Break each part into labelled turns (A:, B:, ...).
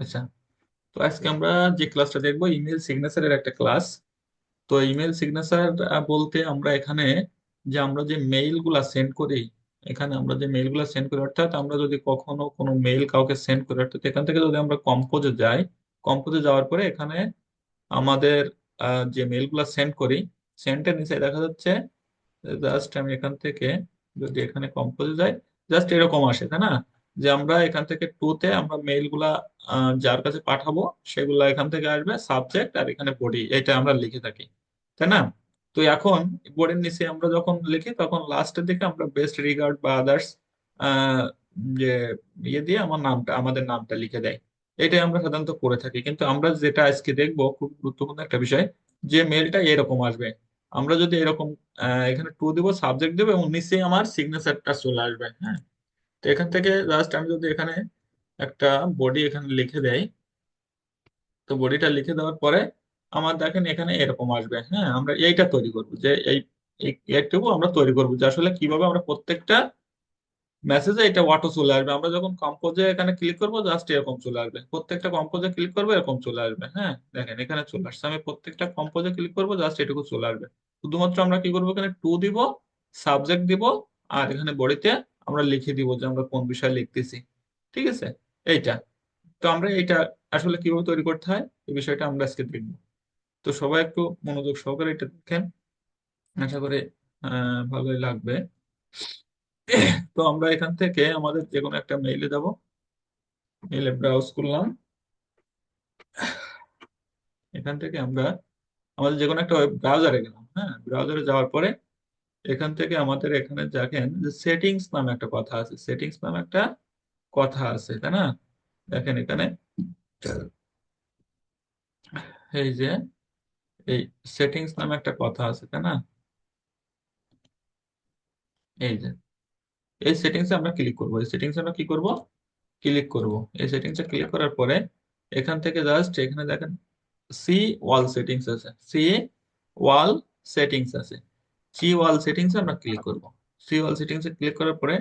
A: আচ্ছা, তো আজকে আমরা যে ক্লাসটা দেখবো ইমেল সিগনেচারের একটা ক্লাস। তো ইমেল সিগনেচার বলতে আমরা এখানে যে আমরা যে মেইল গুলা সেন্ড করি, এখানে আমরা যে মেইল গুলা সেন্ড করি, অর্থাৎ আমরা যদি কখনো কোনো মেইল কাউকে সেন্ড করি, অর্থাৎ এখান থেকে যদি আমরা কম্পোজে যাই, কম্পোজে যাওয়ার পরে এখানে আমাদের যে মেইল গুলা সেন্ড করি, সেন্ডের নিচে দেখা যাচ্ছে, জাস্ট আমি এখান থেকে যদি এখানে কম্পোজে যাই, জাস্ট এরকম আসে, তাই না? যে আমরা এখান থেকে টুতে আমরা মেইল গুলা যার কাছে পাঠাবো সেগুলা এখান থেকে আসবে, সাবজেক্ট আর এখানে বডি, এটা আমরা লিখে থাকি, তাই না? তো এখন বোর্ডের নিচে আমরা যখন লিখি তখন লাস্টের দিকে আমরা বেস্ট রিগার্ড বা আদার্স যে ইয়ে দিয়ে আমার নামটা, আমাদের নামটা লিখে দেয়। এটাই আমরা সাধারণত করে থাকি, কিন্তু আমরা যেটা আজকে দেখবো খুব গুরুত্বপূর্ণ একটা বিষয়, যে মেলটা এরকম আসবে। আমরা যদি এরকম এখানে টু দিব, সাবজেক্ট দেবো এবং নিচে আমার সিগনেচারটা চলে আসবে। হ্যাঁ, তো এখান থেকে জাস্ট আমি যদি এখানে একটা বডি এখানে লিখে দেই, তো বডিটা লিখে দেওয়ার পরে আমার দেখেন এখানে এরকম আসবে। হ্যাঁ, আমরা এইটা তৈরি করবো, যে এইটুকু আমরা তৈরি করবো যে আসলে কিভাবে আমরা প্রত্যেকটা মেসেজে এটা অটো চলে আসবে। আমরা যখন কম্পোজে এখানে ক্লিক করবো জাস্ট এরকম চলে আসবে, প্রত্যেকটা কম্পোজে ক্লিক করবো এরকম চলে আসবে। হ্যাঁ, দেখেন এখানে চলে আসছে, আমি প্রত্যেকটা কম্পোজে ক্লিক করবো জাস্ট এটুকু চলে আসবে। শুধুমাত্র আমরা কি করবো, এখানে টু দিব, সাবজেক্ট দিব, আর এখানে বডিতে আমরা লিখে দিব যে আমরা কোন বিষয়ে লিখতেছি। ঠিক আছে, এইটা। তো আমরা এইটা আসলে কিভাবে তৈরি করতে হয় এই বিষয়টা আমরা আজকে দেখবো। তো সবাই একটু মনোযোগ সহকারে এটা দেখেন, আশা করি ভালোই লাগবে। তো আমরা এখান থেকে আমাদের যে কোনো একটা মেইলে যাব, মেইলে ব্রাউজ করলাম, এখান থেকে আমরা আমাদের যে কোনো একটা ওয়েব ব্রাউজারে গেলাম। হ্যাঁ, ব্রাউজারে যাওয়ার পরে এখান থেকে আমাদের এখানে দেখেন যে সেটিংস নামে একটা কথা আছে, সেটিংস নামে একটা কথা আছে, তাই না? দেখেন এখানে এই যে এই সেটিংস নামে একটা কথা আছে, তাই না? এই যে এই সেটিংসে আমরা ক্লিক করবো, এই সেটিংসে আমরা কি করব, ক্লিক করব। এই সেটিংসে ক্লিক করার পরে এখান থেকে জাস্ট এখানে দেখেন সি ওয়াল সেটিংস আছে, সি ওয়াল সেটিংস আছে, সি ওয়াল সেটিংসে আমরা ক্লিক করব। সি ওয়াল সেটিংসে ক্লিক করার পরে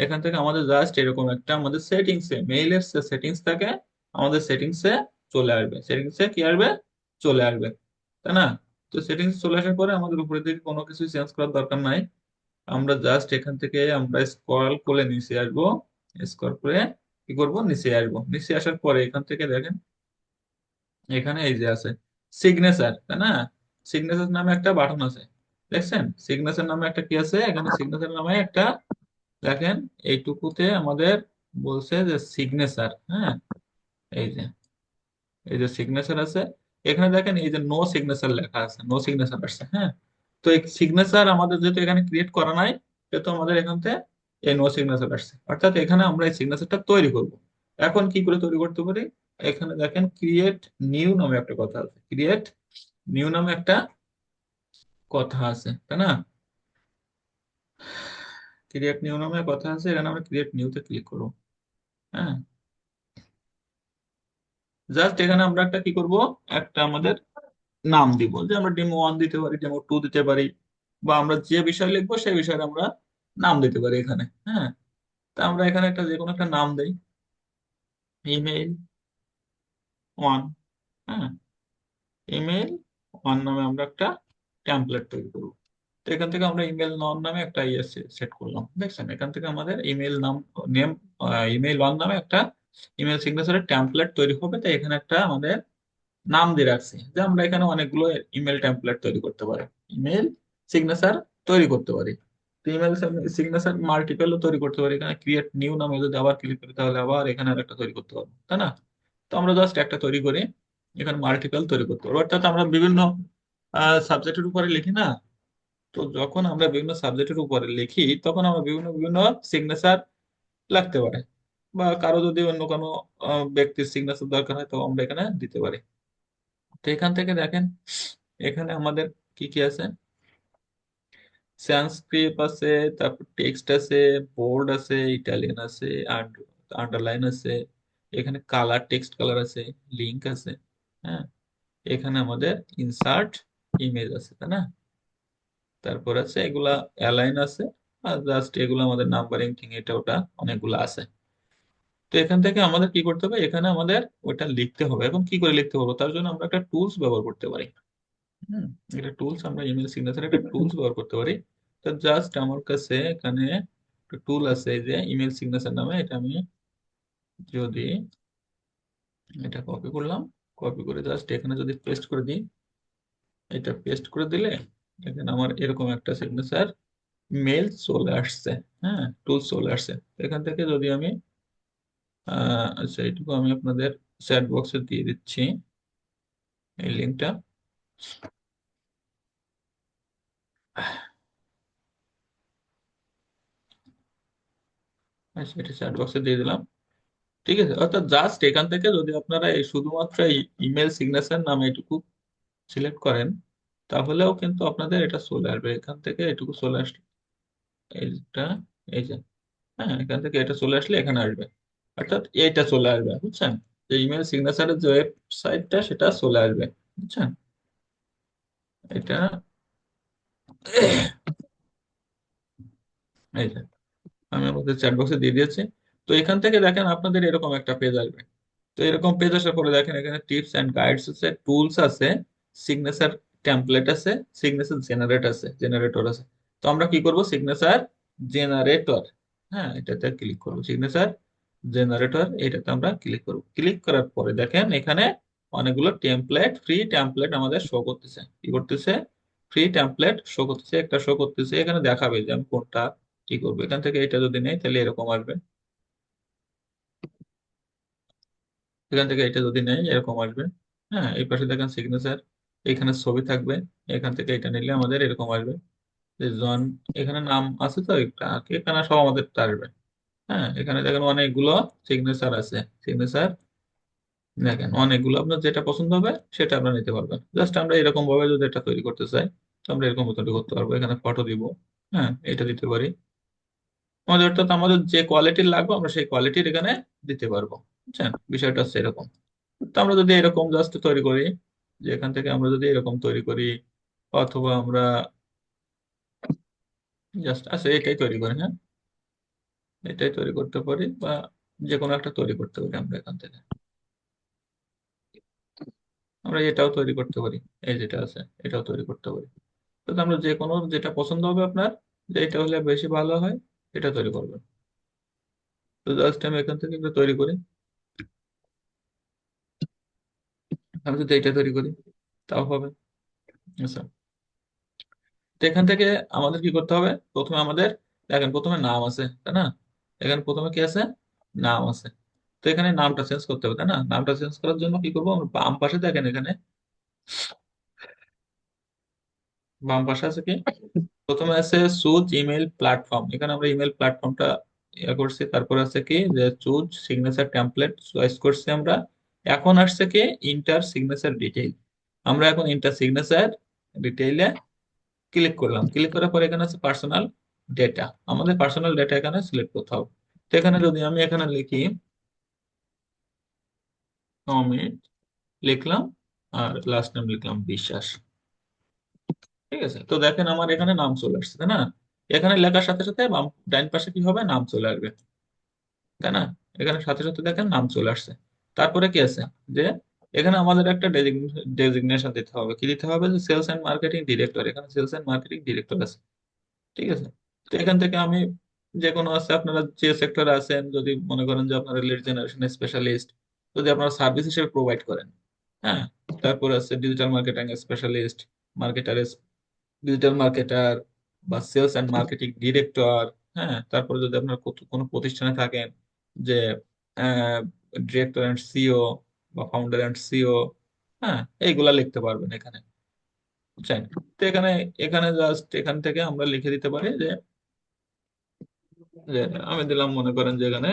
A: এখান থেকে আমাদের জাস্ট এরকম একটা আমাদের সেটিংসে, মেইলের যে সেটিংস থাকে আমাদের সেটিংসে চলে আসবে, সেটিংসে কি আসবে, চলে আসবে, তাই না? তো সেটিংস চলে আসার পরে আমাদের উপরে দিকে কোনো কিছু চেঞ্জ করার দরকার নাই। আমরা জাস্ট এখান থেকে আমরা স্ক্রল করে নিচে আসবো, স্ক্রল করে কি করব, নিচে আসবো। নিচে আসার পরে এখান থেকে দেখেন এখানে এই যে আছে সিগনেচার, তাই না? সিগনেচার নামে একটা বাটন আছে, দেখছেন? সিগনেচার নামে একটা কি আছে, এখানে সিগনেচার নামে একটা, দেখেন এইটুকুতে আমাদের বলছে যে সিগনেচার। হ্যাঁ, এই যে এই যে সিগনেচার আছে, এখানে দেখেন এই যে নো সিগনেচার লেখা আছে, নো সিগনেচার আসছে। হ্যাঁ, তো এই সিগনেচার আমাদের যেহেতু এখানে ক্রিয়েট করা নাই, সেহেতু আমাদের এখান থেকে এই নো সিগনেচার আসছে, অর্থাৎ এখানে আমরা এই সিগনেচারটা তৈরি করব। এখন কি করে তৈরি করতে পারি, এখানে দেখেন ক্রিয়েট নিউ নামে একটা কথা আছে, ক্রিয়েট নিউ নামে একটা কথা আছে, তাই না? ক্রিয়েট নিউ নামে কথা আছে, এখানে আমরা ক্রিয়েট নিউতে ক্লিক করবো। হ্যাঁ, জাস্ট এখানে আমরা একটা কি করব, একটা আমাদের নাম দিব, যে আমরা ডেমো ওয়ান দিতে পারি, ডেমো টু দিতে পারি, বা আমরা যে বিষয় লিখবো সেই বিষয়ে আমরা নাম দিতে পারি এখানে। হ্যাঁ, তা আমরা এখানে একটা যে কোনো একটা নাম দেই, ইমেইল ওয়ান। হ্যাঁ, ইমেইল ওয়ান নামে আমরা একটা টেমপ্লেট তৈরি করবো। তো এখান থেকে আমরা ইমেল ওয়ান নামে একটা ইয়ে সেট করলাম, দেখছেন? এখান থেকে আমাদের ইমেল নাম, নেম, ইমেইল ওয়ান নামে একটা ইমেল সিগনেচারের টেমপ্লেট তৈরি হবে। তাই এখানে একটা আমাদের নাম দিয়ে রাখছি, যে আমরা এখানে অনেকগুলো ইমেল টেমপ্লেট তৈরি করতে পারি, ইমেল সিগনেচার তৈরি করতে পারি। তো ইমেল সিগনেচার মাল্টিপলও তৈরি করতে পারি, এখানে ক্রিয়েট নিউ নামে যদি আবার ক্লিক করি তাহলে আবার এখানে আর একটা তৈরি করতে পারবো, তাই না? তো আমরা জাস্ট একটা তৈরি করি, এখানে মাল্টিপল তৈরি করতে পারবো, অর্থাৎ আমরা বিভিন্ন সাবজেক্টের উপরে লিখি না? তো যখন আমরা বিভিন্ন সাবজেক্টের উপরে লিখি তখন আমরা বিভিন্ন বিভিন্ন সিগনেচার লাগতে পারে, বা কারো যদি অন্য কোনো ব্যক্তির সিগনেচার দরকার হয় তো আমরা এখানে দিতে পারি। তো এখান থেকে দেখেন এখানে আমাদের কি কি আছে, সংস্কৃত আছে, তারপর টেক্সট আছে, বোল্ড আছে, ইটালিয়ান আছে, আন্ডারলাইন আছে, এখানে কালার, টেক্সট কালার আছে, লিঙ্ক আছে। হ্যাঁ, এখানে আমাদের ইনসার্ট ইমেজ আছে, তাই না? তারপর আছে এগুলা অ্যালাইন আছে, আর জাস্ট এগুলো আমাদের নাম্বারিং ঠিক এটা ওটা অনেকগুলো আছে। তো এখান থেকে আমাদের কি করতে হবে, এখানে আমাদের ওইটা লিখতে হবে। এখন কি করে লিখতে পারবো, তার জন্য আমরা একটা টুলস ব্যবহার করতে পারি। হুম, এটা টুলস, আমরা ইমেল সিগনেচার একটা টুলস ব্যবহার করতে পারি। তো জাস্ট আমার কাছে এখানে একটা টুল আছে, এই যে ইমেল সিগনেচার নামে। এটা আমি যদি এটা কপি করলাম, কপি করে জাস্ট এখানে যদি পেস্ট করে দিই, এটা পেস্ট করে দিলে এখানে আমার এরকম একটা সিগনেচার মেল চলে আসছে। হ্যাঁ, টুলস চলে আসছে। তো এখান থেকে যদি আমি আচ্ছা, এইটুকু আমি আপনাদের চ্যাট বক্সে দিয়ে দিচ্ছি এই লিঙ্কটা। আচ্ছা, এটা চ্যাট বক্সে দিয়ে দিলাম। ঠিক আছে, অর্থাৎ জাস্ট এখান থেকে যদি আপনারা এই শুধুমাত্র এই ইমেল সিগনেচার নামে এটুকু সিলেক্ট করেন, তাহলেও কিন্তু আপনাদের এটা চলে আসবে। এখান থেকে এটুকু চলে আসলে এইটা, এই যে, হ্যাঁ, এখান থেকে এটা চলে আসলে এখানে আসবে। অর্থাৎ এইটা চলে আসবে, বুঝছেন? যে ইমেল সিগনেচারের যে ওয়েবসাইটটা সেটা চলে আসবে, বুঝছেন? এটা এই যে আমি আমাদের চ্যাট বক্সে দিয়ে দিয়েছি। তো এখান থেকে দেখেন আপনাদের এরকম একটা পেজ আসবে। তো এরকম পেজ আসার পরে দেখেন এখানে টিপস এন্ড গাইডস আছে, টুলস আছে, সিগনেচার টেমপ্লেট আছে, সিগনেচার জেনারেটর আছে। তো আমরা কি করব, সিগনেচার জেনারেটর, হ্যাঁ, এটাতে ক্লিক করব। সিগনেচার জেনারেটর, এটাতে আমরা ক্লিক করব। ক্লিক করার পরে দেখেন এখানে অনেকগুলো টেমপ্লেট, ফ্রি টেমপ্লেট আমাদের শো করতেছে। কি করতেছে? ফ্রি টেমপ্লেট শো করতেছে, একটা শো করতেছে। এখানে দেখাবে যে আমি কোনটা কি করবো। এখান থেকে এটা যদি নেই তাহলে এরকম আসবে। এখান থেকে এটা যদি নেই এরকম আসবে। হ্যাঁ, এই পাশে দেখেন সিগনেচার, এখানে ছবি থাকবে। এখান থেকে এটা নিলে আমাদের এরকম আসবে যে জন, এখানে নাম আছে তো একটা, এখানে সব আমাদের আসবে। হ্যাঁ, এখানে দেখেন অনেকগুলো সিগনেচার আছে। সিগনেচার দেখেন অনেকগুলো, আপনার যেটা পছন্দ হবে সেটা আপনারা নিতে পারবেন। জাস্ট আমরা এরকম ভাবে যদি এটা তৈরি করতে চাই, তো আমরা এরকম তৈরি করতে পারবো। এখানে ফটো দিব, হ্যাঁ, এটা দিতে পারি। আমাদের অর্থাৎ আমাদের যে কোয়ালিটির লাগবে আমরা সেই কোয়ালিটির এখানে দিতে পারবো, বুঝছেন? বিষয়টা হচ্ছে এরকম। তো আমরা যদি এরকম জাস্ট তৈরি করি, যে এখান থেকে আমরা যদি এরকম তৈরি করি, অথবা আমরা জাস্ট আচ্ছা এটাই তৈরি করি, হ্যাঁ, এটাই তৈরি করতে পারি, বা যে কোনো একটা তৈরি করতে পারি আমরা এখান থেকে। আমরা এটাও তৈরি করতে পারি, এই যেটা আছে এটাও তৈরি করতে পারি। তো আমরা যে কোনো যেটা পছন্দ হবে আপনার, যে এটা হলে বেশি ভালো হয়, এটা তৈরি করবেন। তো জাস্ট আমি এখান থেকে একটা তৈরি করি। আমি যদি এটা তৈরি করি তাও হবে। আচ্ছা, তো এখান থেকে আমাদের কি করতে হবে, প্রথমে আমাদের দেখেন প্রথমে নাম আছে, তাই না? এখানে প্রথমে কি আছে? নাম আছে। তো এখানে নামটা চেঞ্জ করতে হবে, তাই না? নামটা চেঞ্জ করার জন্য কি করবো, আমরা বাম পাশে দেখেন এখানে বাম পাশে আছে কি, প্রথমে আছে চুজ ইমেল প্ল্যাটফর্ম। এখানে আমরা ইমেল প্ল্যাটফর্মটা ইয়ে করছি। তারপর আছে কি যে চুজ সিগনেচার টেমপ্লেট চয়েস করছি আমরা। এখন আসছে কি ইন্টার সিগনেচার ডিটেইল। আমরা এখন ইন্টার সিগনেচার ডিটেইলে ক্লিক করলাম। ক্লিক করার পর এখানে আছে পার্সোনাল ডেটা। আমাদের পার্সোনাল ডেটা এখানে সিলেক্ট করতে হবে। তো এখানে যদি আমি এখানে লিখি অমিত, লিখলাম, আর লাস্ট নেম লিখলাম বিশ্বাস। ঠিক আছে, তো দেখেন আমার এখানে নাম চলে আসছে, তাই না? এখানে লেখার সাথে সাথে বাম ডান পাশে কি হবে, নাম চলে আসবে, তাই না? এখানে সাথে সাথে দেখেন নাম চলে আসছে। তারপরে কি আছে, যে এখানে আমাদের একটা ডেজিগনেশন দিতে হবে। কি দিতে হবে, যে সেলস এন্ড মার্কেটিং ডিরেক্টর। এখানে সেলস এন্ড মার্কেটিং ডিরেক্টর আছে। ঠিক আছে, তো এখান থেকে আমি যে কোনো আছে, আপনারা যে সেক্টরে আছেন, যদি মনে করেন যে আপনারা লিড জেনারেশন স্পেশালিস্ট, যদি আপনারা সার্ভিস হিসেবে প্রোভাইড করেন, হ্যাঁ, তারপর আছে digital marketing specialist, marketer, digital marketer, বা সেলস এন্ড মার্কেটিং ডিরেক্টর। হ্যাঁ, তারপরে যদি আপনার কোনো প্রতিষ্ঠানে থাকেন, যে ডিরেক্টর অ্যান্ড সিও, বা ফাউন্ডার অ্যান্ড সিও, হ্যাঁ, এইগুলা লিখতে পারবেন এখানে, বুঝছেন? তো এখানে এখানে জাস্ট এখান থেকে আমরা লিখে দিতে পারি যে যে আমি দিলাম, মনে করেন যে এখানে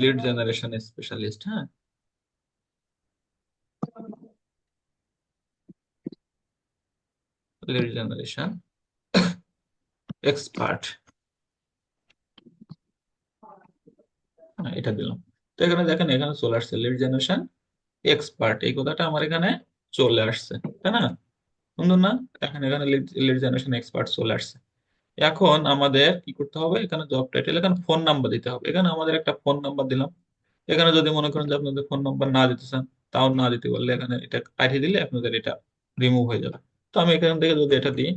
A: লিড জেনারেশন স্পেশালিস্ট, হ্যাঁ, লিড জেনারেশন এক্সপার্ট, হ্যাঁ, এটা দিলাম। তো এখানে দেখেন এখানে চলে আসছে লিড জেনারেশন এক্সপার্ট, এই কথাটা আমার এখানে চলে আসছে, তাই না? সুন্দর না? দেখেন এখানে লিড জেনারেশন এক্সপার্ট চলে আসছে। এখন আমাদের কি করতে হবে, এখানে জব টাইটেল, এখানে ফোন নাম্বার দিতে হবে। এখানে আমাদের একটা ফোন নাম্বার দিলাম। এখানে যদি মনে করেন যে আপনাদের ফোন নাম্বার না দিতে চান, তাও না দিতে পারলে এখানে এটা পাঠিয়ে দিলে আপনাদের এটা রিমুভ হয়ে যাবে। তো আমি এখান থেকে যদি এটা দিই,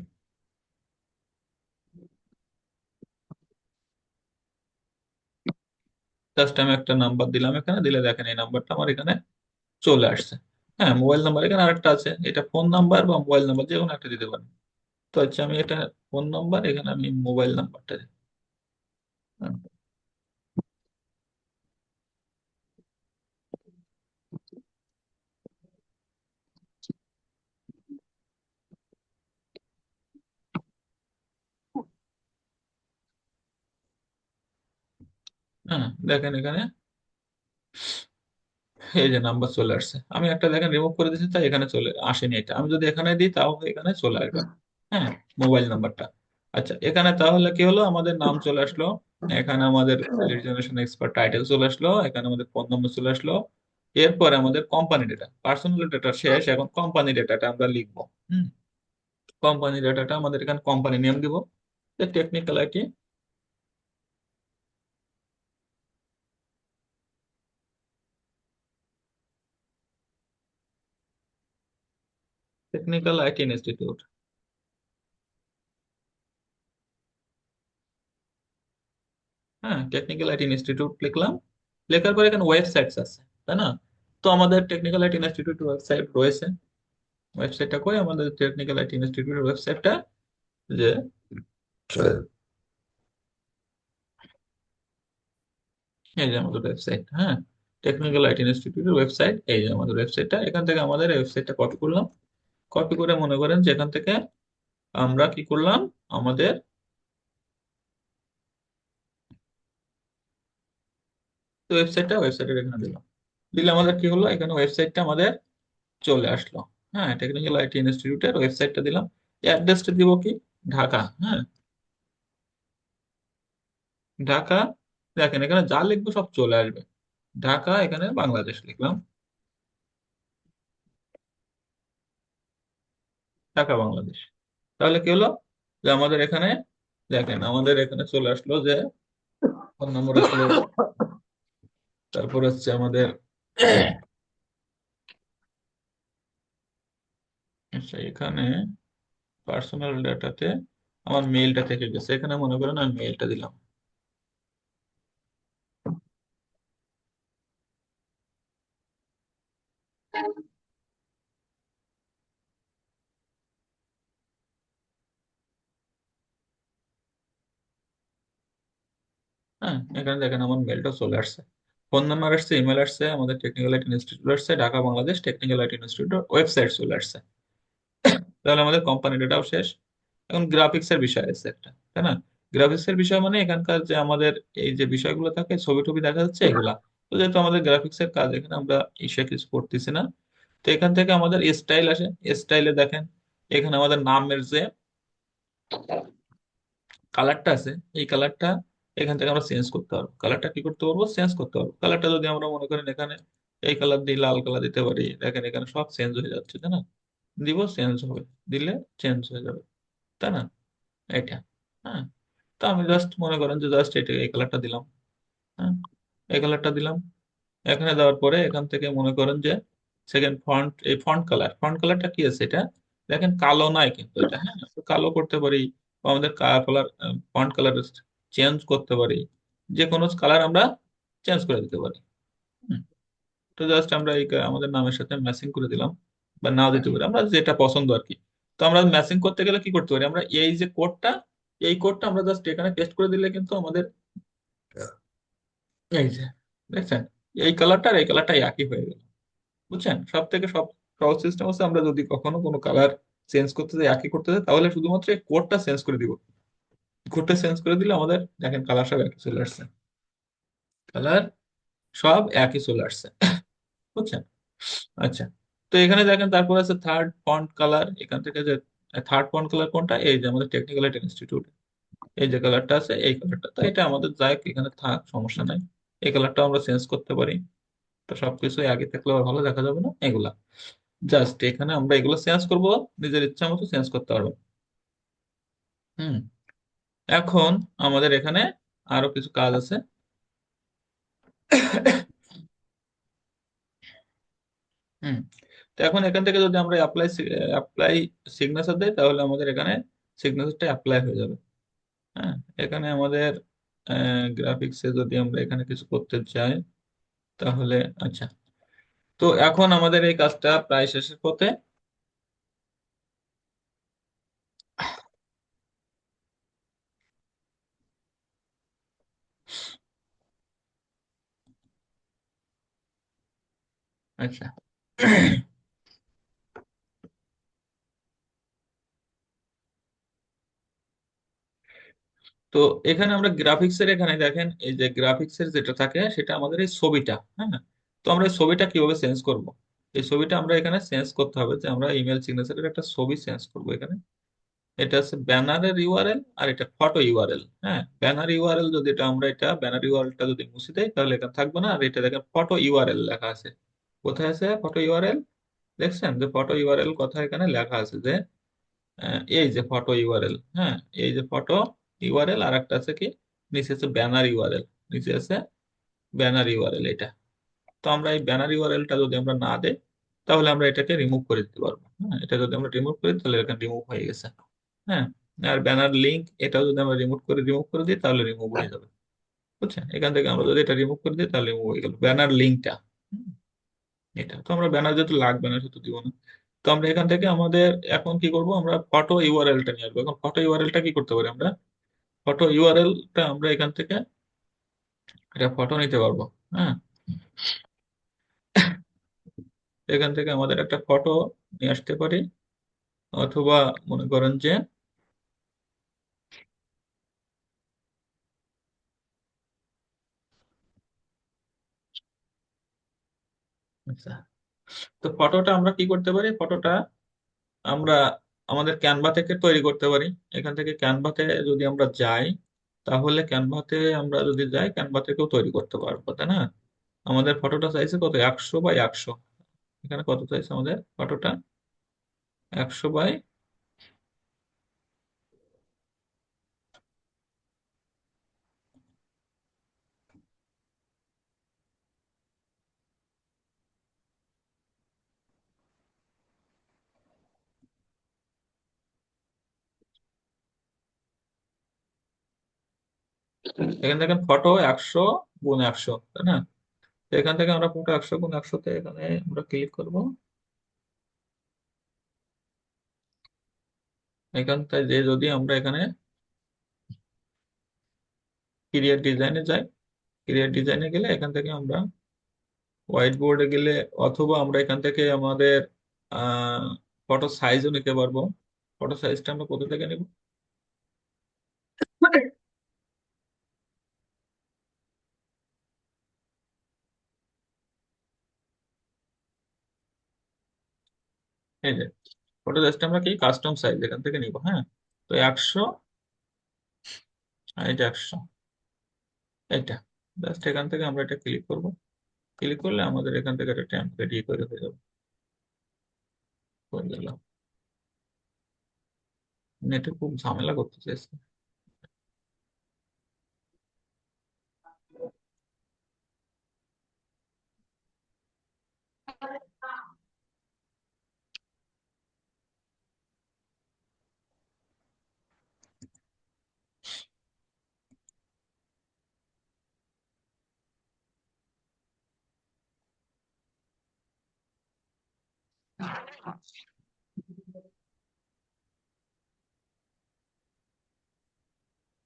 A: জাস্ট আমি একটা নাম্বার দিলাম, এখানে দিলে দেখেন এই নাম্বারটা আমার এখানে চলে আসছে। হ্যাঁ, মোবাইল নাম্বার এখানে আরেকটা আছে, এটা ফোন নাম্বার বা মোবাইল নাম্বার যে কোনো একটা দিতে পারেন। তো আচ্ছা, আমি এটা ফোন নাম্বার, এখানে আমি মোবাইল নাম্বারটা দিই। হ্যাঁ, হ্যাঁ, দেখেন এখানে এই যে নাম্বার চলে আসছে। আমি একটা দেখেন রিমুভ করে দিচ্ছি, তাই এখানে চলে আসেনি। এটা আমি যদি এখানে দিই তাও এখানে চলে আসবে। হ্যাঁ, মোবাইল নাম্বারটা। আচ্ছা, এখানে তাহলে কি হলো, আমাদের নাম চলে আসলো, এখানে আমাদের লিড জেনারেশন এক্সপার্ট টাইটেল চলে আসলো, এখানে আমাদের ফোন নম্বর চলে আসলো। এরপরে আমাদের কোম্পানি ডেটা, পার্সোনাল ডেটা শেষ, এখন কোম্পানি ডেটাটা আমরা লিখবো। হুম, কোম্পানি ডেটাটা আমাদের এখানে কোম্পানি নেম দিব, technical IT. Technical IT institute. হ্যাঁ, টেকনিক্যাল আইটি ইনস্টিটিউট লিখলাম। লেখার পরে এখানে ওয়েবসাইটস আছে, তাই না? তো আমাদের টেকনিক্যাল আইটি ইনস্টিটিউট ওয়েবসাইট রয়েছে। ওয়েবসাইটটা কই, আমাদের টেকনিক্যাল আইটি ইনস্টিটিউটের ওয়েবসাইটটা, যে এই যে আমাদের ওয়েবসাইট। হ্যাঁ, টেকনিক্যাল আইটি ইনস্টিটিউটের ওয়েবসাইট, এই যে আমাদের ওয়েবসাইটটা। এখান থেকে আমাদের ওয়েবসাইটটা কপি করলাম। কপি করে মনে করেন যে এখান থেকে আমরা কি করলাম, আমাদের ওয়েবসাইটের এখানে দিলাম। দিলে আমাদের কি হলো, এখানে ওয়েবসাইটটা আমাদের চলে আসলো। হ্যাঁ, টেকনিক্যাল আইটি ইনস্টিটিউটের ওয়েবসাইটটা দিলাম। অ্যাড্রেসটা দিব কি, ঢাকা। হ্যাঁ, ঢাকা। দেখেন এখানে যা লিখবো সব চলে আসবে। ঢাকা, এখানে বাংলাদেশ লিখলাম। ঢাকা, বাংলাদেশ। তাহলে কি হলো, যে আমাদের এখানে, দেখেন আমাদের এখানে চলে আসলো যে ফোন নম্বর আসলো, তারপর হচ্ছে আমাদের আচ্ছা, এখানে পার্সোনাল ডাটাতে আমার মেইলটা থেকে গেছে, এখানে মনে করেন আমি মেইলটা দিলাম। হ্যাঁ, এখানে দেখেন আমার মেলটা চলে আসছে, ফোন নাম্বার আসছে, ইমেল আসছে, আমাদের টেকনিক্যাল আইটি ইনস্টিটিউট আসছে, Dhaka Bangladesh technical IT institute website চলে আসছে। তাহলে আমাদের কোম্পানি ডেটাও শেষ। এখন গ্রাফিক্স এর বিষয় আছে একটা, তাই না? গ্রাফিক্স এর বিষয় মানে এখানকার যে আমাদের এই যে বিষয়গুলো থাকে, ছবি টবি দেখা যাচ্ছে এগুলা। তো যেহেতু আমাদের গ্রাফিক্স এর কাজ, এখানে আমরা ইসে কিছু করতেছি না। তো এখান থেকে আমাদের স্টাইল আসে। স্টাইলে দেখেন এখানে আমাদের নামের যে কালারটা আছে, এই কালারটা এখান থেকে আমরা চেঞ্জ করতে পারবো। কালারটা কি করতে পারবো, চেঞ্জ করতে পারবো। কালারটা যদি আমরা মনে করেন এখানে এই কালার দিয়ে লাল কালার দিতে পারি, দেখেন এখানে সব চেঞ্জ হয়ে যাচ্ছে, তাই না? দিব, চেঞ্জ হবে, দিলে চেঞ্জ হয়ে যাবে, তাই না? এটা। হ্যাঁ, তো আমি জাস্ট মনে করেন যে জাস্ট এটা এই কালারটা দিলাম। হ্যাঁ, এই কালারটা দিলাম। এখানে দেওয়ার পরে এখান থেকে মনে করেন যে সেকেন্ড ফন্ট, এই ফন্ট কালারটা কি আছে এটা, দেখেন কালো নাই কিন্তু এটা। হ্যাঁ, তো কালো করতে পারি, বা আমাদের কালার, ফন্ট কালার চেঞ্জ করতে পারি। যে কোনো কালার আমরা চেঞ্জ করে দিতে পারি। হুম, তো জাস্ট আমরা এই আমাদের নামের সাথে ম্যাচিং করে দিলাম, বা নাও দিতে পারি, আমরা যেটা পছন্দ আর কি। তো আমরা ম্যাচিং করতে গেলে কি করতে পারি, আমরা এই যে কোডটা, এই কোডটা আমরা জাস্ট এখানে পেস্ট করে দিলে কিন্তু আমাদের এই যে, দেখছেন, এই কালারটা আর এই কালারটা একই হয়ে গেল। বুঝছেন, সব থেকে সহজ সিস্টেম হচ্ছে, আমরা যদি কখনো কোনো কালার চেঞ্জ করতে চাই, একই করতে চাই, তাহলে শুধুমাত্র এই কোডটা চেঞ্জ করে দিব। কোডটা চেঞ্জ করে দিলে আমাদের দেখেন কালার সব একই চলে আসছে। কালার সব একই চলে আসছে। বুঝছেন? আচ্ছা, তো এখানে দেখেন তারপর আছে থার্ড ফন্ট কালার। এখান থেকে যে থার্ড ফন্ট কালার কোনটা, এই যে আমাদের টেকনিক্যাল ইনস্টিটিউট, এই যে কালারটা আছে, এই কালারটা। তো এটা আমাদের যাই হোক, এখানে থাক, সমস্যা নাই। এই কালারটা আমরা চেঞ্জ করতে পারি। তো সবকিছু আগে থাকলে আবার ভালো দেখা যাবে না এগুলা। জাস্ট এখানে আমরা এগুলো চেঞ্জ করব, নিজের ইচ্ছা মতো চেঞ্জ করতে পারবো। হুম, এখন আমাদের এখানে আরো কিছু কাজ আছে। হুম। তো এখন এখান থেকে যদি আমরা অ্যাপ্লাই সিগনেচার দেই, তাহলে আমাদের এখানে সিগনেচারটা অ্যাপ্লাই হয়ে যাবে। হ্যাঁ। এখানে আমাদের গ্রাফিক্সে যদি আমরা এখানে কিছু করতে চাই, তাহলে আচ্ছা। তো এখন আমাদের এই কাজটা প্রায় শেষের পথে। আচ্ছা। তো এখানে আমরা গ্রাফিক্সের, এখানে দেখেন এই যে গ্রাফিক্সের যেটা থাকে সেটা আমাদের এই ছবিটা। হ্যাঁ। তো আমরা এই ছবিটা কিভাবে চেঞ্জ করব? এই ছবিটা আমরা এখানে চেঞ্জ করতে হবে, যে আমরা ইমেল সিগনেচারের একটা ছবি চেঞ্জ করব এখানে। এটা হচ্ছে ব্যানারের ইউআরএল, আর এটা ফটো ইউআরএল। হ্যাঁ, ব্যানার ইউআরএল যদি এটা আমরা এটা ব্যানার ইউআরএলটা যদি মুছে দেই, তাহলে এখানে থাকবে না। আর এটা দেখেন ফটো ইউআরএল লেখা আছে। কোথায় আছে ফটো ইউআরএল? দেখছেন যে ফটো ইউআরএল কথা এখানে লেখা আছে যে এই যে ফটো ইউআরএল। হ্যাঁ, এই যে ফটো ইউআরএল, আর একটা আছে কি নিচে আছে ব্যানার ইউআরএল। নিচে আছে ব্যানার ইউআরএল এটা। তো আমরা এই ব্যানার ইউআরএলটা যদি আমরা না দেই, তাহলে আমরা এটাকে রিমুভ করে দিতে পারবো। হ্যাঁ, এটা যদি আমরা রিমুভ করি, তাহলে এখানে রিমুভ হয়ে গেছে। হ্যাঁ। আর ব্যানার লিঙ্ক এটাও যদি আমরা রিমুভ করে দিই, তাহলে রিমুভ হয়ে যাবে। বুঝছেন? এখান থেকে আমরা যদি এটা রিমুভ করে দিই, তাহলে রিমুভ হয়ে গেল ব্যানার লিঙ্কটা। এটা তো আমরা ব্যানার যেহেতু লাগবে না, সেহেতু দিব না। তো আমরা এখান থেকে আমাদের এখন কি করব, আমরা ফটো ইউআরএলটা নিয়ে আসবো। এখন ফটো ইউআরএলটা কি করতে পারি আমরা? ফটো ইউআরএলটা আমরা এখান থেকে এটা ফটো নিতে পারবো। হ্যাঁ। এখান থেকে আমাদের একটা ফটো নিয়ে আসতে পারি, অথবা মনে করেন যে আচ্ছা, তো ফটোটা আমরা কি করতে পারি? ফটোটা আমরা আমাদের ক্যানভা থেকে তৈরি করতে পারি। এখান থেকে ক্যানভাতে যদি আমরা যাই, তাহলে ক্যানভাতে আমরা যদি যাই, ক্যানভা থেকেও তৈরি করতে পারবো, তাই না? আমাদের ফটোটা চাইছে কত, 100 বাই 100। এখানে কত চাইছে আমাদের ফটোটা? 100 বাই। এখান থেকে ফটো 100 গুণ 100, তাই না? তো এখান থেকে আমরা ফটো 100 গুণ 100-তে এখানে আমরা ক্লিক করব। এখান থেকে যে যদি আমরা এখানে ক্রিয়েট ডিজাইনে যাই, ক্রিয়েট ডিজাইনে গেলে এখান থেকে আমরা হোয়াইট বোর্ডে গেলে, অথবা আমরা এখান থেকে আমাদের ফটো সাইজও নিতে পারবো। ফটো সাইজটা আমরা কোথা থেকে নিব? এই যে ফটো সাইজটা আমরা কি কাস্টম সাইজ এখান থেকে নিব। হ্যাঁ। তো 100, আর এটা 100, এটা জাস্ট এখান থেকে আমরা এটা ক্লিক করব। ক্লিক করলে আমাদের এখান থেকে একটা টেমপ্লেট করে হয়ে যাবে। হয়ে গেল। নেটে খুব ঝামেলা করতে চাইছে।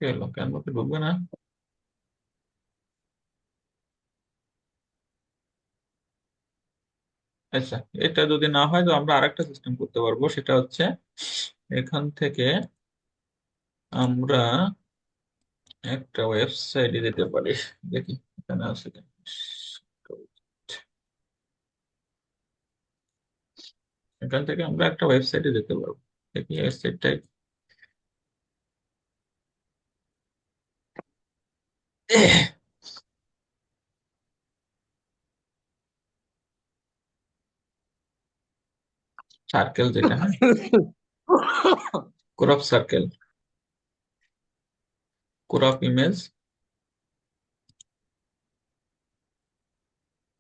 A: কি হলো, কেন ঢুকবে না? আচ্ছা, এটা যদি না হয়, তো আমরা আরেকটা সিস্টেম করতে পারবো। সেটা হচ্ছে এখান থেকে আমরা একটা ওয়েবসাইটে যেতে পারি। দেখি এখানে আছে কিনা। এখান থেকে আমরা একটা ওয়েবসাইটে যেতে পারবো। দেখি ওয়েবসাইটটাই সার্কেল যেটা, হ্যাঁ, ক্রপ সার্কেল। ক্রপ ইমেজ,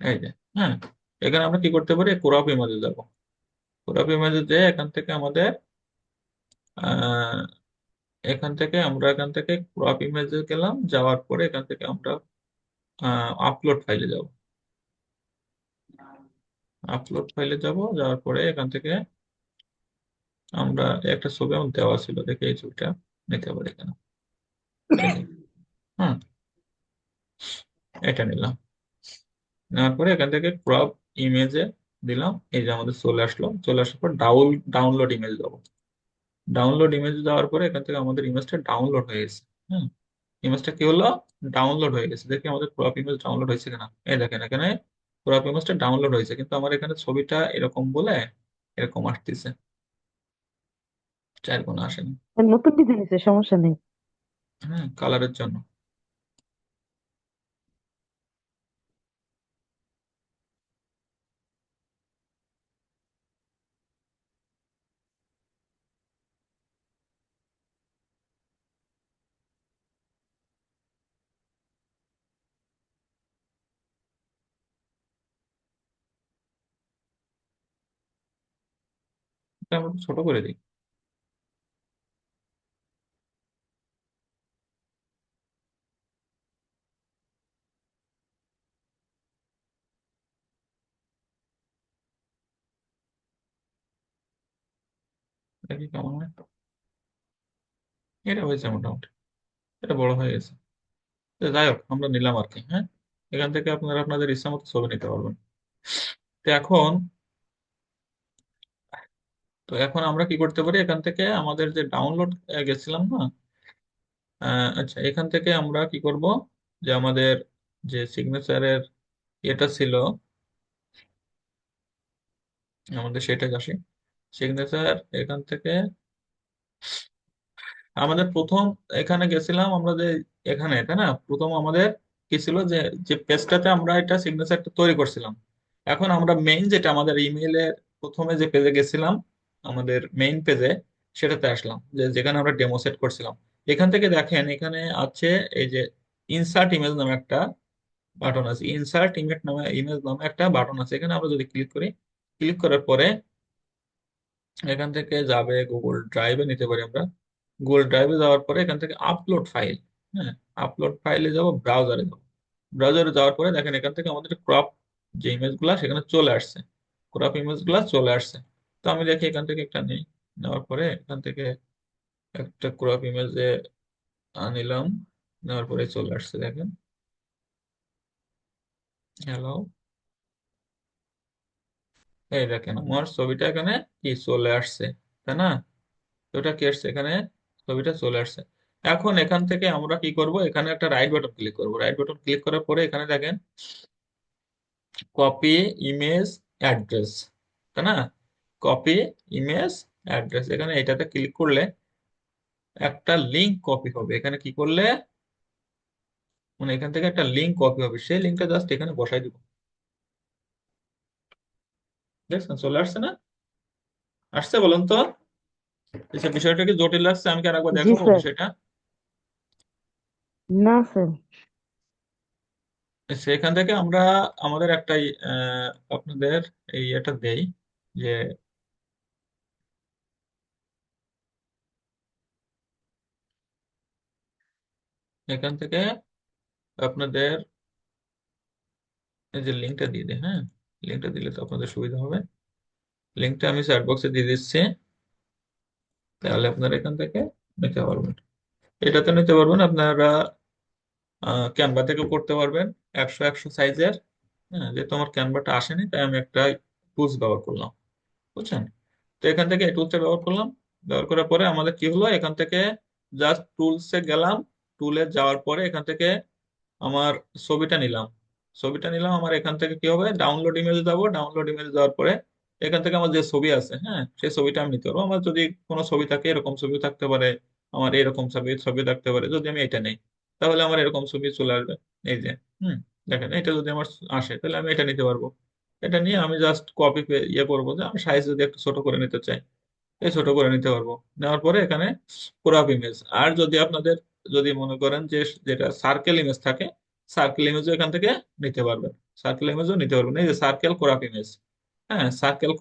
A: এই যে, হ্যাঁ, এখানে আমরা কি করতে পারি, ক্রপ ইমেজে যাব। ক্রপ ইমেজে যে এখান থেকে আমাদের আহ, এখান থেকে ক্রপ ইমেজে গেলাম, যাওয়ার পরে এখান থেকে আমরা আপলোড ফাইলে যাব। আপলোড ফাইলে যাব, যাওয়ার পরে এখান থেকে আমরা একটা ছবি আমার দেওয়া ছিল, দেখে এই ছবিটা নিতে পারি এখানে, এই যে, হ্যাঁ, এটা নিলাম। নেওয়ার পরে এখান থেকে ক্রপ ইমেজে দিলাম, এই যে আমাদের চলে আসলো। চলে আসার পর ডাউনলোড ইমেজ দেবো। ডাউনলোড ইমেজ দেওয়ার পরে এখান থেকে আমাদের ইমেজটা ডাউনলোড হয়ে গেছে। হ্যাঁ, ইমেজটা কি হলো, ডাউনলোড হয়ে গেছে। দেখি আমাদের ক্রপ ইমেজ ডাউনলোড হয়েছে কিনা। এই দেখেন এখানে ক্রপ ইমেজটা ডাউনলোড হয়েছে, কিন্তু আমার এখানে ছবিটা এরকম বলে এরকম আসতেছে, চার কোণা আসেনি।
B: নতুন ডিজাইন আছে, সমস্যা নেই।
A: হ্যাঁ, কালারের জন্য। এটা আমরা একটু ছোট করে দিই। দেখি কেমন হয়। এটা হয়েছে মোটামুটি, এটা বড় হয়ে গেছে। তো যাই হোক, আমরা নিলাম আর কি। হ্যাঁ, এখান থেকে আপনারা আপনাদের ইচ্ছা মতো ছবি নিতে পারবেন। তো এখন আমরা কি করতে পারি, এখান থেকে আমাদের যে ডাউনলোড গেছিলাম না, আচ্ছা, এখান থেকে আমরা কি করব, যে আমাদের যে সিগনেচারের এটা ছিল, আমাদের সেটা আসি। সিগনেচার এখান থেকে আমাদের প্রথম এখানে গেছিলাম আমরা, যে এখানে, তাই না, প্রথম আমাদের কি ছিল, যে যে পেজটাতে আমরা এটা সিগনেচারটা তৈরি করছিলাম। এখন আমরা মেইন যেটা আমাদের ইমেইলের প্রথমে যে পেজে গেছিলাম, আমাদের মেইন পেজে, সেটাতে আসলাম, যে যেখানে আমরা ডেমো সেট করছিলাম। এখান থেকে দেখেন এখানে আছে এই যে ইনসার্ট ইমেজ নামে একটা বাটন আছে। ইমেজ নামে একটা বাটন আছে। এখানে আমরা যদি ক্লিক করি, ক্লিক করার পরে এখান থেকে যাবে গুগল ড্রাইভে, নিতে পারি আমরা। গুগল ড্রাইভে যাওয়ার পরে এখান থেকে আপলোড ফাইল, হ্যাঁ, আপলোড ফাইলে যাব, ব্রাউজারে যাব। ব্রাউজারে যাওয়ার পরে দেখেন এখান থেকে আমাদের ক্রপ যে ইমেজ গুলা সেখানে চলে আসছে, ক্রপ ইমেজ গুলা চলে আসছে। তো আমি দেখি এখান থেকে একটা নেই, নেওয়ার পরে এখান থেকে একটা ক্রপ ইমেজে নিলাম, নেওয়ার পরে চলে আসছে, দেখেন। হ্যালো, এই দেখেন আমার ছবিটা এখানে কি চলে আসছে, তাই না? তো ওটা কি আসছে এখানে, ছবিটা চলে আসছে। এখন এখান থেকে আমরা কি করব, এখানে একটা রাইট বাটন ক্লিক করব। রাইট বাটন ক্লিক করার পরে এখানে দেখেন কপি ইমেজ অ্যাড্রেস, তাই না? কপি ইমেজ অ্যাড্রেস, এখানে এটাতে ক্লিক করলে একটা লিংক কপি হবে। এখানে কি করলে, মানে এখান থেকে একটা লিংক কপি হবে, সেই লিংকটা জাস্ট এখানে বসাই দিব। দেখছেন চলে আসছে না? আসছে বলেন তো। আচ্ছা, বিষয়টা কি জটিল লাগছে? আমি কি আরেকবার
B: জি
A: দেখাবো
B: স্যার।
A: বিষয়টা?
B: না স্যার।
A: সেখান থেকে আমরা আমাদের একটা আপনাদের এই এটা দেই, যে এখান থেকে আপনাদের এই যে লিঙ্কটা দিয়ে দিই। হ্যাঁ, লিঙ্কটা দিলে তো আপনাদের সুবিধা হবে। লিঙ্কটা আমি চ্যাট বক্সে দিয়ে দিচ্ছি, তাহলে আপনারা এখান থেকে নিতে পারবেন। এটাতে নিতে পারবেন আপনারা, ক্যানভা থেকে করতে পারবেন, 100 সাইজের। হ্যাঁ, যেহেতু আমার ক্যানভাটা আসেনি, তাই আমি একটা টুলস ব্যবহার করলাম, বুঝছেন? তো এখান থেকে এই টুলসটা ব্যবহার করলাম। ব্যবহার করার পরে আমাদের কি হলো, এখান থেকে জাস্ট টুলসে গেলাম। টুলে যাওয়ার পরে এখান থেকে আমার ছবিটা নিলাম। ছবিটা নিলাম, আমার এখান থেকে কি হবে, ডাউনলোড ইমেজ যাবো। ডাউনলোড ইমেজ যাওয়ার পরে এখান থেকে আমার যে ছবি আছে, হ্যাঁ, সেই ছবিটা আমি নিতে পারবো। আমার যদি কোনো ছবি থাকে, এরকম ছবি থাকতে পারে, আমার এরকম ছবি ছবি থাকতে পারে। যদি আমি এটা নেই, তাহলে আমার এরকম ছবি চলে আসবে, এই যে, হুম, দেখেন এটা যদি আমার আসে, তাহলে আমি এটা নিতে পারবো। এটা নিয়ে আমি জাস্ট কপি ইয়ে করবো, যে আমি সাইজ যদি একটু ছোট করে নিতে চাই, এই ছোট করে নিতে পারবো। নেওয়ার পরে এখানে ক্রপ ইমেজ। আর যদি আপনাদের যদি মনে করেন যে যেটা সার্কেল ইমেজ থাকে, সার্কেল ইমেজও এখান থেকে নিতে পারবেন। সার্কেল ইমেজও নিতে পারবেন, এই যে সার্কেল কোরাপ ইমেজ। হ্যাঁ, সার্কেল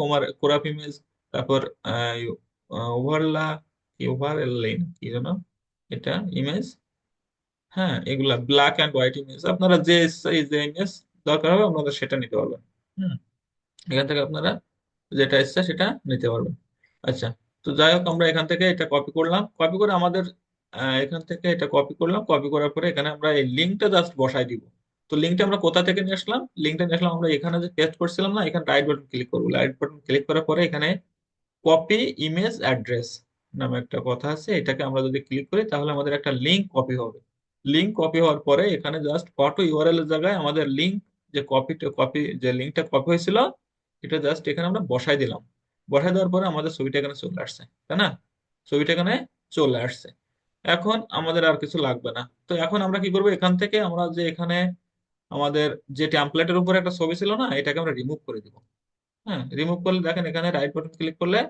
A: কোরাপ ইমেজ। তারপর ওভারলা, কি ওভারলেন কি যেন এটা ইমেজ। হ্যাঁ, এগুলা ব্ল্যাক অ্যান্ড হোয়াইট ইমেজ, আপনারা যে সাইজে ইমেজ দরকার হবে আপনারা সেটা নিতে পারবেন। হুম, এখান থেকে আপনারা যেটা ইচ্ছা সেটা নিতে পারবেন। আচ্ছা, তো যাই হোক আমরা এখান থেকে এটা কপি করলাম, কপি করে আমাদের এখান থেকে এটা কপি করলাম, কপি করার পরে এখানে আমরা এই লিঙ্কটা জাস্ট বসাই দিব। তো লিঙ্কটা আমরা কোথা থেকে নিয়ে আসলাম? লিঙ্কটা নিয়ে আসলাম আমরা এখানে যে পেস্ট করছিলাম না, এখানে রাইট বাটন ক্লিক করবো, রাইট বাটন ক্লিক করার পরে এখানে কপি ইমেজ অ্যাড্রেস নামে একটা কথা আছে, এটাকে আমরা যদি ক্লিক করি তাহলে আমাদের একটা লিঙ্ক কপি হবে। লিঙ্ক কপি হওয়ার পরে এখানে জাস্ট ফটো ইউআরএল এর জায়গায় আমাদের লিঙ্ক, যে যে লিঙ্কটা কপি হয়েছিল এটা জাস্ট এখানে আমরা বসাই দিলাম। বসাই দেওয়ার পরে আমাদের ছবিটা এখানে চলে আসছে, তাই না? ছবিটা এখানে চলে আসছে। এখন আমাদের আর কিছু লাগবে না। তো এখন আমরা কি করবো, এখান থেকে আমরা যে এখানে আমাদের যে টেমপ্লেটের উপরে একটা ছবি ছিল না, এটাকে আমরা রিমুভ করে দিব। হ্যাঁ, রিমুভ করলে দেখেন এখানে রাইট বাটন ক্লিক করলে,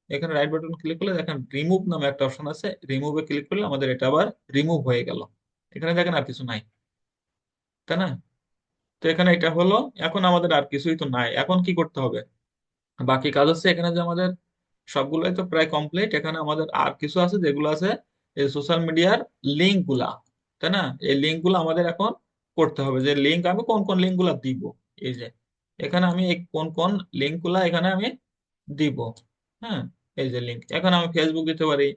A: এখানে রাইট বাটন ক্লিক করলে দেখেন রিমুভ নামে একটা অপশন আছে, রিমুভে ক্লিক করলে আমাদের এটা আবার রিমুভ হয়ে গেল। এখানে দেখেন আর কিছু নাই, তাই না? তো এখানে এটা হলো। এখন আমাদের আর কিছুই তো নাই, এখন কি করতে হবে? বাকি কাজ হচ্ছে এখানে যে আমাদের সবগুলোই তো প্রায় কমপ্লিট, এখানে আমাদের আর কিছু আছে যেগুলো আছে এই সোশ্যাল মিডিয়ার লিঙ্ক গুলা, তাই না? এই লিঙ্ক গুলো আমাদের এখন করতে হবে, যে লিঙ্ক আমি কোন কোন লিঙ্ক গুলা দিব। এই যে এখানে আমি এই কোন কোন লিঙ্ক গুলা এখানে আমি দিব। হ্যাঁ, এই যে লিঙ্ক, এখন আমি ফেসবুক দিতে পারি,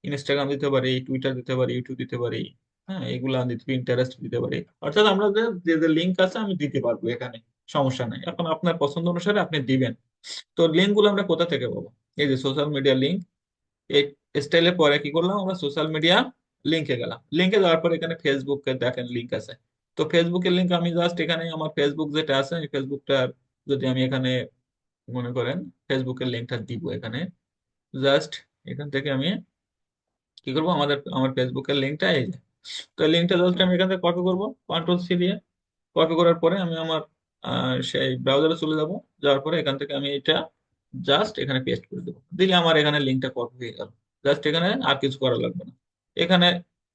A: ইনস্টাগ্রাম দিতে পারি, টুইটার দিতে পারি, ইউটিউব দিতে পারি। হ্যাঁ, এগুলা দিতে, ইন্টারেস্ট দিতে পারি। অর্থাৎ আমরা যে যে যে লিঙ্ক আছে আমি দিতে পারবো এখানে, সমস্যা নাই। এখন আপনার পছন্দ অনুসারে আপনি দিবেন। তো লিঙ্ক গুলো আমরা কোথা থেকে পাবো? এই যে সোশ্যাল মিডিয়া লিঙ্ক, এই স্টাইলে পরে কি করলাম, আমরা সোশ্যাল মিডিয়া লিঙ্কে গেলাম। লিঙ্কে যাওয়ার পর এখানে ফেসবুকে দেখেন লিঙ্ক আছে। তো ফেসবুকের লিঙ্ক আমি জাস্ট এখানে আমার ফেসবুক যেটা আছে এই ফেসবুকটা যদি আমি এখানে মনে করেন ফেসবুকের লিঙ্কটা দিব এখানে, জাস্ট এখান থেকে আমি কি করবো, আমার ফেসবুকের লিঙ্কটা এই যে। তো লিঙ্কটা জাস্ট আমি এখান থেকে কপি করবো কন্ট্রোল সি দিয়ে। কপি করার পরে আমি আমার সেই ব্রাউজারে চলে যাব। যাওয়ার পরে এখান থেকে আমি এটা জাস্ট এখানে পেস্ট করে দেবো, দিলে আমার এখানে লিঙ্কটা কপি হয়ে গেল। জাস্ট এখানে আর কিছু করা লাগবে না। এখানে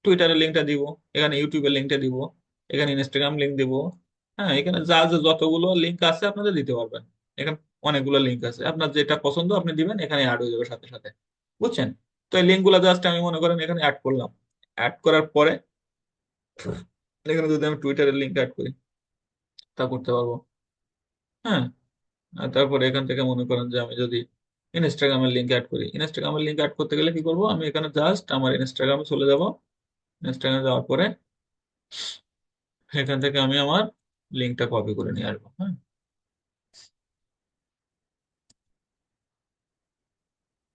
A: টুইটারের লিঙ্কটা দিব, এখানে ইউটিউবের লিঙ্কটা দিব, এখানে ইনস্টাগ্রাম লিঙ্ক দিব। হ্যাঁ, এখানে যা যা যতগুলো লিঙ্ক আছে আপনাদের দিতে পারবেন। এখানে অনেকগুলো লিঙ্ক আছে, আপনার যেটা পছন্দ আপনি দিবেন, এখানে অ্যাড হয়ে যাবে সাথে সাথে। বুঝছেন? তো এই লিঙ্কগুলো জাস্ট আমি মনে করেন এখানে অ্যাড করলাম। অ্যাড করার পরে এখানে যদি আমি টুইটারের লিঙ্ক অ্যাড করি তা করতে পারবো। হ্যাঁ, আর তারপরে এখান থেকে মনে করেন যে আমি যদি ইনস্টাগ্রামের লিঙ্ক অ্যাড করি, ইনস্টাগ্রামের লিঙ্ক অ্যাড করতে গেলে কি করব, আমি এখানে জাস্ট আমার ইনস্টাগ্রামে চলে যাব। ইনস্টাগ্রামে যাওয়ার পরে এখান থেকে আমি আমার লিঙ্কটা কপি করে নিয়ে আসবো। হ্যাঁ,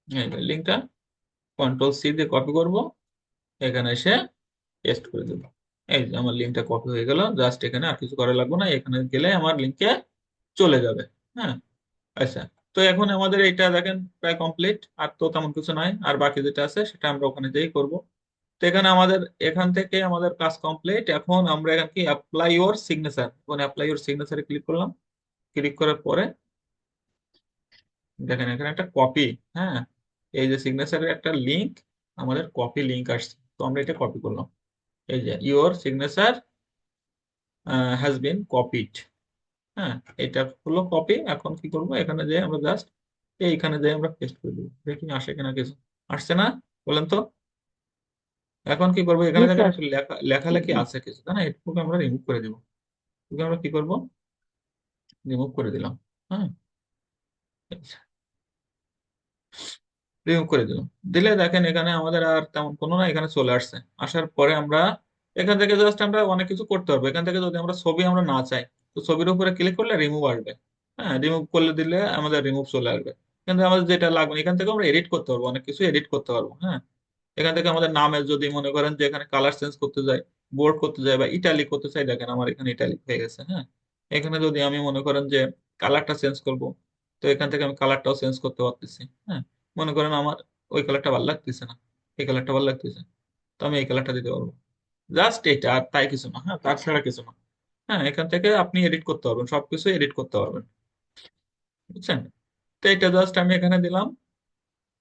A: এই লিঙ্কটা কন্ট্রোল সি দিয়ে কপি করব, এখানে এসে পেস্ট করে দেবো। এই যে আমার লিঙ্কটা কপি হয়ে গেল, জাস্ট এখানে আর কিছু করা লাগবে না, এখানে গেলে আমার লিঙ্কে চলে যাবে। হ্যাঁ, আচ্ছা। তো এখন আমাদের এটা দেখেন প্রায় কমপ্লিট, আর তো তেমন কিছু নাই, আর বাকি যেটা আছে সেটা আমরা ওখানে যেই করব। তো এখানে আমাদের এখান থেকে আমাদের কাজ কমপ্লিট। এখন আমরা এখানে কি অ্যাপ্লাই ইওর সিগনেচার, এখন অ্যাপ্লাই ইওর সিগনেচারে ক্লিক করলাম। ক্লিক করার পরে দেখেন এখানে একটা কপি। হ্যাঁ, এই যে সিগনেচারের একটা লিংক, আমাদের কপি লিংক আসছে, তো আমরা এটা কপি করলাম। এই যে your signature has been copied. হ্যাঁ, এটা হলো কপি। এখন কি করব, এখানে যে আমরা জাস্ট এইখানে যে আমরা পেস্ট করে দেবো, দেখি আসে কিনা কিছু। আসছে না? বলেন তো। এখন কি করবো,
B: জি
A: এখানে দেখেন
B: স্যার।
A: একটু লেখালেখি আছে কিছু, তাই না? এটুকু আমরা রিমুভ করে দিব। এটুকু আমরা কি করব, রিমুভ করে দিলাম। হ্যাঁ, রিমুভ করে দিলাম। দিলে দেখেন এখানে আমাদের আর তেমন কোনো না, এখানে চলে আসছে। আসার পরে আমরা এখান থেকে জাস্ট আমরা অনেক কিছু করতে পারবো। এখান থেকে যদি আমরা ছবি আমরা না চাই, তো ছবির উপরে ক্লিক করলে রিমুভ আসবে। হ্যাঁ, রিমুভ করলে দিলে আমাদের রিমুভ চলে আসবে। কিন্তু আমাদের যেটা লাগবে না, এখান থেকে আমরা এডিট করতে পারবো, অনেক কিছু এডিট করতে পারবো। হ্যাঁ, এখান থেকে আমাদের নামের যদি মনে করেন যে এখানে কালার চেঞ্জ করতে যাই, বোল্ড করতে যাই বা ইটালিক করতে চাই, দেখেন আমার এখানে ইটালিক হয়ে গেছে। হ্যাঁ, এখানে যদি আমি মনে করেন যে কালারটা চেঞ্জ করব, তো এখান থেকে আমি কালারটাও চেঞ্জ করতে পারতেছি। হ্যাঁ, মনে করেন আমার ওই কালারটা ভালো লাগতেছে না, এই কালারটা ভালো লাগতেছে, তো আমি এই কালারটা দিতে পারবো। জাস্ট এটা, আর তাই কিছু না। হ্যাঁ, তার ছাড়া কিছু না। হ্যাঁ, এখান থেকে আপনি এডিট করতে পারবেন, সবকিছু এডিট করতে পারবেন। বুঝছেন? তো এটা জাস্ট আমি এখানে দিলাম।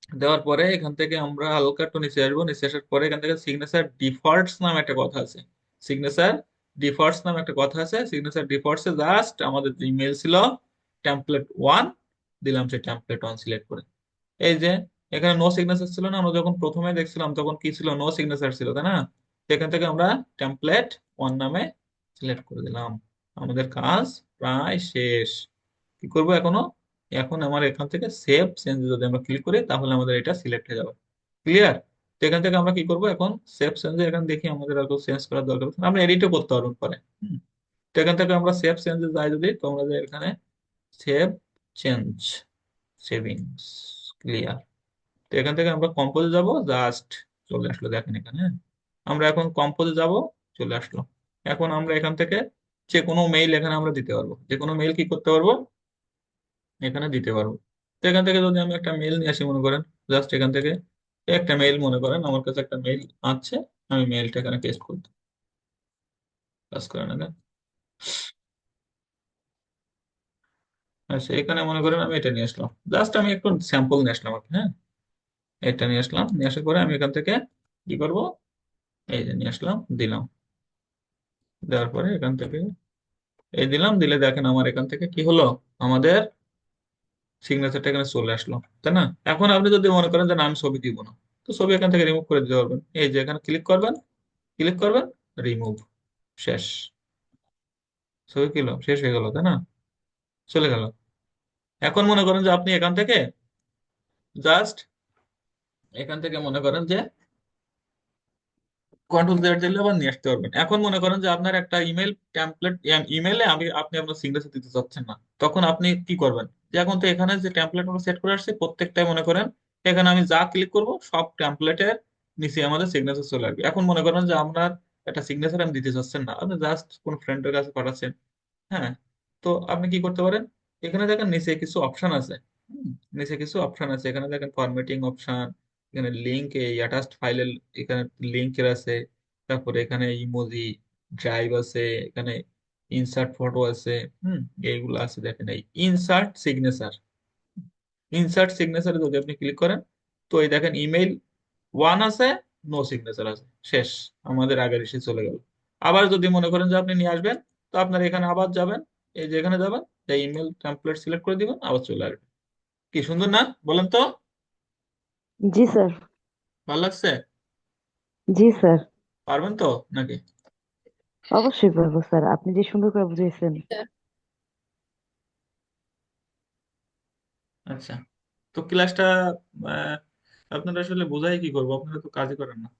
A: দেওয়ার পরে এখান থেকে আমরা হালকা একটু নিচে আসবো, নিচে আসার পরে এখান থেকে সিগনেচার ডিফল্টস নামে একটা কথা আছে। সিগনেচার ডিফল্টস নামে একটা কথা আছে। সিগনেচার ডিফল্টসে জাস্ট আমাদের যে ইমেল ছিল টেমপ্লেট ওয়ান, দিলাম সেই টেমপ্লেট ওয়ান সিলেক্ট করে। এই যে এখানে নো সিগনেচার ছিল না, আমরা যখন প্রথমে দেখছিলাম তখন কি ছিল, নো সিগনেচার ছিল, তাই না? তো এখান থেকে আমরা টেমপ্লেট ওয়ান নামে সিলেক্ট করে দিলাম। আমাদের কাজ প্রায় শেষ। কি করবো এখনো? এখন আমার এখান থেকে সেভ চেঞ্জ যদি আমরা ক্লিক করি তাহলে আমাদের এটা সিলেক্ট হয়ে যাবে। ক্লিয়ার? তো এখান থেকে আমরা কি করবো এখন? সেভ চেঞ্জে এখানে দেখি আমাদের আর চেঞ্জ করার দরকার আছে। আমরা এডিটও করতে পারবো পরে। তো এখান থেকে আমরা সেভ চেঞ্জে যাই যদি, তো আমাদের এখানে সেভ চেঞ্জ, সেভিংস, ক্লিয়ার। তো এখান থেকে আমরা কম্পোজে যাব, জাস্ট চলে আসলো দেখেন এখানে, হ্যাঁ? আমরা এখন কম্পোজে যাব, চলে আসলো। এখন আমরা এখান থেকে যে কোনো মেইল এখানে আমরা দিতে পারবো, যে কোনো মেইল কি করতে পারবো, এখানে দিতে পারবো। তো এখান থেকে যদি আমি একটা মেইল নিয়ে আসি মনে করেন, জাস্ট এখান থেকে একটা মেইল, মনে করেন আমার কাছে একটা মেইল আছে, আমি মেইলটা এখানে পেস্ট করতে কাজ করে না। আচ্ছা, এখানে মনে করেন আমি এটা নিয়ে আসলাম, জাস্ট আমি একটু স্যাম্পল নিয়ে আসলাম আর কি, হ্যাঁ? এটা নিয়ে আসলাম, নিয়ে আসার পরে আমি এখান থেকে কি করব, এই যে নিয়ে আসলাম, দিলাম। দেওয়ার পরে এখান থেকে এই দিলাম, দিলে দেখেন আমার এখান থেকে কি হলো, আমাদের সিগনেচারটা এখানে চলে আসলো, তাই না? এখন আপনি যদি মনে করেন যে না আমি ছবি দিব না, তো ছবি এখান থেকে রিমুভ করে দিতে পারবেন। এই যে এখানে ক্লিক করবেন, ক্লিক করবেন, রিমুভ, শেষ। ছবি কিলো শেষ হয়ে গেল, তাই না? চলে গেল। এখন মনে করেন যে আপনি এখান থেকে জাস্ট এখান থেকে মনে করেন যে কন্ট্রোল জেড দিলে আবার নিয়ে আসতে পারবেন। এখন মনে করেন যে আপনার একটা ইমেল টেমপ্লেট, ইমেলে আপনি আপনার সিগনেচার দিতে চাচ্ছেন না, তখন আপনি কি করবেন? যে এখন তো এখানে যে টেমপ্লেট আমরা সেট করে আসছি প্রত্যেকটাই মনে করেন এখানে আমি যা ক্লিক করব সব টেমপ্লেটের নিচে আমাদের সিগনেচার চলে আসবে। এখন মনে করেন যে আপনার একটা সিগনেচার আমি দিতে চাচ্ছেন না, আপনি জাস্ট কোন ফ্রেন্ডের কাছে পাঠাচ্ছেন, হ্যাঁ? তো আপনি কি করতে পারেন? এখানে দেখেন নিচে কিছু অপশন আছে। হুম, নিচে কিছু অপশন আছে, এখানে দেখেন ফরম্যাটিং অপশন, এখানে লিঙ্ক, এই অ্যাটাচড ফাইলের এখানে লিঙ্কের আছে, তারপরে এখানে ইমোজি, ড্রাইভ আছে, এখানে ইনসার্ট ফটো আছে। হুম, এইগুলো আছে দেখেন, এই ইনসার্ট সিগনেচার। ইনসার্ট সিগনেচারে যদি আপনি ক্লিক করেন, তো এই দেখেন ইমেইল ওয়ান আছে, নো সিগনেচার আছে, শেষ। আমাদের আগের এসে চলে গেল। আবার যদি মনে করেন যে আপনি নিয়ে আসবেন, তো আপনার এখানে আবার যাবেন, এই যে এখানে যাবেন, এই ইমেল টেমপ্লেট সিলেক্ট করে দিবেন, আবার চলে আসবে। কি সুন্দর না, বলেন তো?
B: জি স্যার।
A: ভালো লাগছে?
B: জি স্যার।
A: পারবেন তো নাকি?
B: অবশ্যই পারবো স্যার, আপনি যে সুন্দর করে বুঝিয়েছেন।
A: আচ্ছা, তো ক্লাসটা আহ, আপনারা আসলে বোঝাই কি করবো, আপনারা তো কাজই করেন না।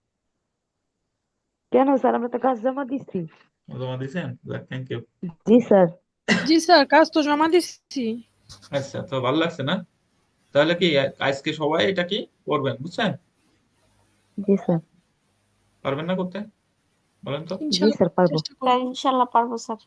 B: কেন স্যার, আমরা তো কাজ জমা দিচ্ছি।
A: জমা দিয়েছেন, থ্যাংক ইউ।
B: জি স্যার।
C: জি স্যার, কাজ তো জমা দিচ্ছি।
A: আচ্ছা, তো ভালো লাগছে না? তাহলে কি আজকে সবাই এটা কি করবেন, বুঝছেন?
B: জি স্যার।
A: পারবেন না করতে, বলেন তো?
B: জি
C: ইনশাল্লাহ
B: স্যার, পারবো।
C: চেষ্টা
D: স্যার
C: করবো।
D: ইনশাল্লাহ পারবো স্যার।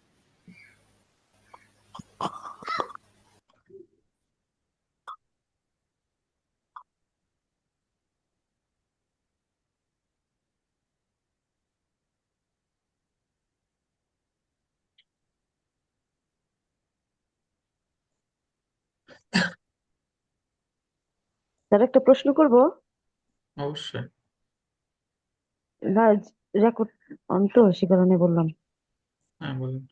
B: স্যার, একটা প্রশ্ন করব।
A: অবশ্যই।
B: না, রেকর্ড অন তো, সে কারণে বললাম।
A: হ্যাঁ, বলুন।